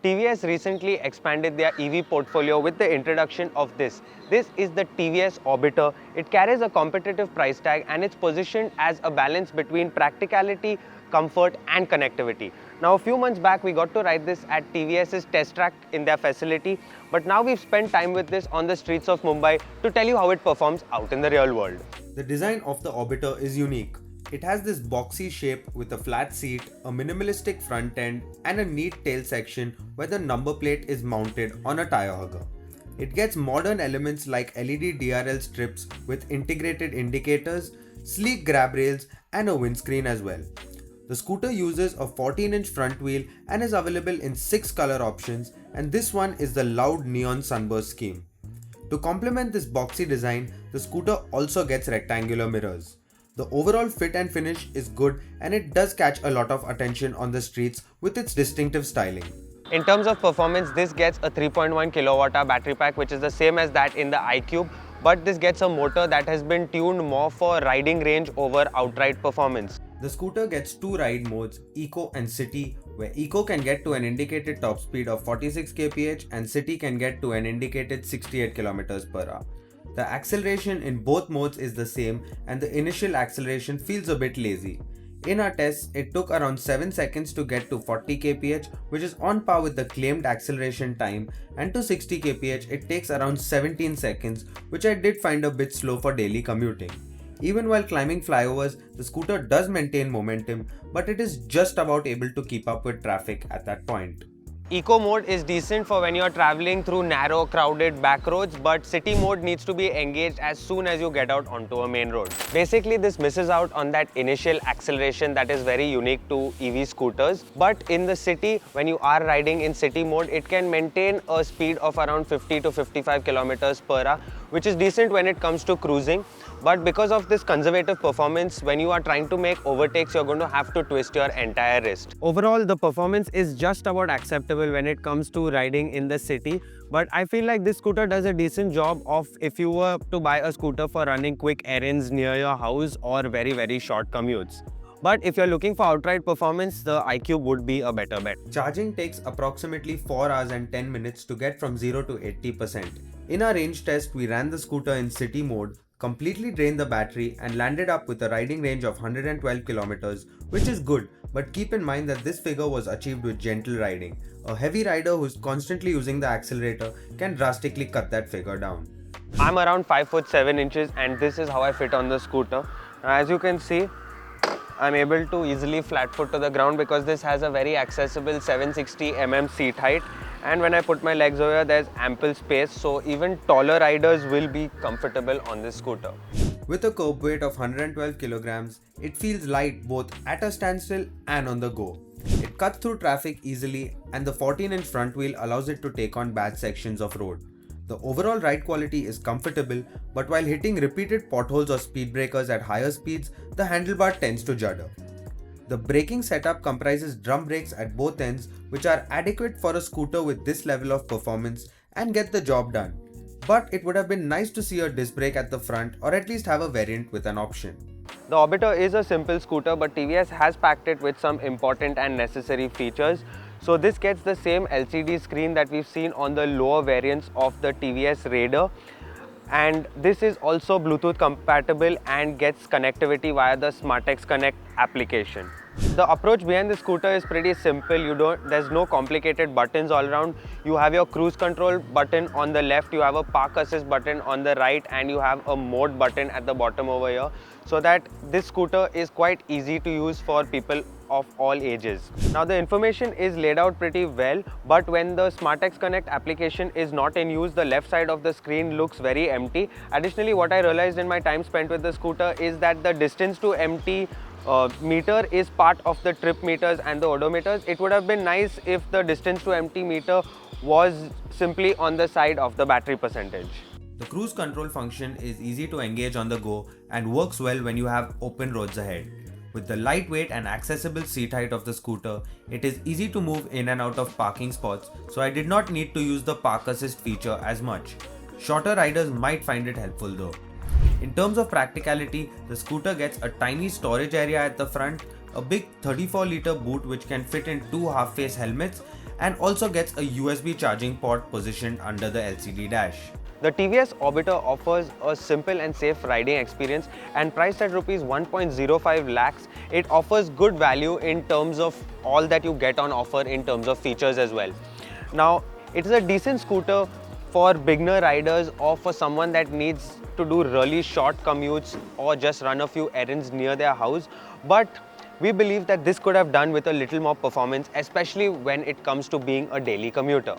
TVS recently expanded their EV portfolio with the introduction of this. This is the TVS Orbiter. It carries a competitive price tag and it's positioned as a balance between practicality, comfort and connectivity. Now a few months back we got to ride this at TVS's test track in their facility, but now we've spent time with this on the streets of Mumbai to tell you how it performs out in the real world. The design of the Orbiter is unique. It has this boxy shape with a flat seat, a minimalistic front end and a neat tail section where the number plate is mounted on a tire hugger. It gets modern elements like LED DRL strips with integrated indicators, sleek grab rails and a windscreen as well. The scooter uses a 14-inch front wheel and is available in 6 color options, and this one is the loud neon sunburst scheme. To complement this boxy design, the scooter also gets rectangular mirrors. The overall fit and finish is good and it does catch a lot of attention on the streets with its distinctive styling. In terms of performance, this gets a 3.1 kWh battery pack, which is the same as that in the iQube, but this gets a motor that has been tuned more for riding range over outright performance. The scooter gets 2 ride modes, Eco and City, where Eco can get to an indicated top speed of 46 kph and City can get to an indicated 68 km/h. The acceleration in both modes is the same and the initial acceleration feels a bit lazy. In our tests, it took around 7 seconds to get to 40 kph, which is on par with the claimed acceleration time, and to 60 kph it takes around 17 seconds, which I did find a bit slow for daily commuting. Even while climbing flyovers, the scooter does maintain momentum, but it is just about able to keep up with traffic at that point. Eco mode is decent for when you're traveling through narrow, crowded back roads, but city mode needs to be engaged as soon as you get out onto a main road. Basically, this misses out on that initial acceleration that is very unique to EV scooters. But in the city, when you are riding in city mode, it can maintain a speed of around 50 to 55 km/h, which is decent when it comes to cruising. But because of this conservative performance, when you are trying to make overtakes, you're going to have to twist your entire wrist. Overall, the performance is just about acceptable when it comes to riding in the city. But I feel like this scooter does a decent job of if you were to buy a scooter for running quick errands near your house or very short commutes. But if you're looking for outright performance, the iQube would be a better bet. Charging takes approximately 4 hours and 10 minutes to get from 0 to 80%. In our range test, we ran the scooter in city mode, completely drained the battery and landed up with a riding range of 112 kilometers, which is good, but keep in mind that this figure was achieved with gentle riding. A heavy rider who's constantly using the accelerator can drastically cut that figure down. I'm around 5 foot 7 inches and this is how I fit on the scooter. As you can see, I'm able to easily flat foot to the ground because this has a very accessible 760 mm seat height, and when I put my legs over here, there's ample space, so even taller riders will be comfortable on this scooter. With a curb weight of 112 kilograms, it feels light both at a standstill and on the go. It cuts through traffic easily and the 14-inch front wheel allows it to take on bad sections of road. The overall ride quality is comfortable, but while hitting repeated potholes or speed breakers at higher speeds, the handlebar tends to judder. The braking setup comprises drum brakes at both ends, which are adequate for a scooter with this level of performance and get the job done. But it would have been nice to see a disc brake at the front or at least have a variant with an option. The Orbiter is a simple scooter, but TVS has packed it with some important and necessary features. So this gets the same LCD screen that we've seen on the lower variants of the TVS Raider. And this is also Bluetooth compatible and gets connectivity via the SmartX Connect application. The approach behind the scooter is pretty simple. There's no complicated buttons all around. You have your cruise control button on the left, you have a park assist button on the right, and you have a mode button at the bottom over here, so that this scooter is quite easy to use for people of all ages. Now the information is laid out pretty well, but when the SmartX Connect application is not in use, the left side of the screen looks very empty. Additionally, what I realized in my time spent with the scooter is that the distance to empty meter is part of the trip meters and the odometers. It would have been nice if the distance to empty meter was simply on the side of the battery percentage. The cruise control function is easy to engage on the go and works well when you have open roads ahead. With the lightweight and accessible seat height of the scooter, it is easy to move in and out of parking spots, so I did not need to use the park assist feature as much. Shorter riders might find it helpful though. In terms of practicality, the scooter gets a tiny storage area at the front, a big 34-liter boot which can fit in 2 half-face helmets, and also gets a USB charging port positioned under the LCD dash. The TVS Orbiter offers a simple and safe riding experience, and priced at Rs 1.05 lakhs, it offers good value in terms of all that you get on offer in terms of features as well. Now, it is a decent scooter for beginner riders or for someone that needs to do really short commutes or just run a few errands near their house, but we believe that this could have done with a little more performance, especially when it comes to being a daily commuter.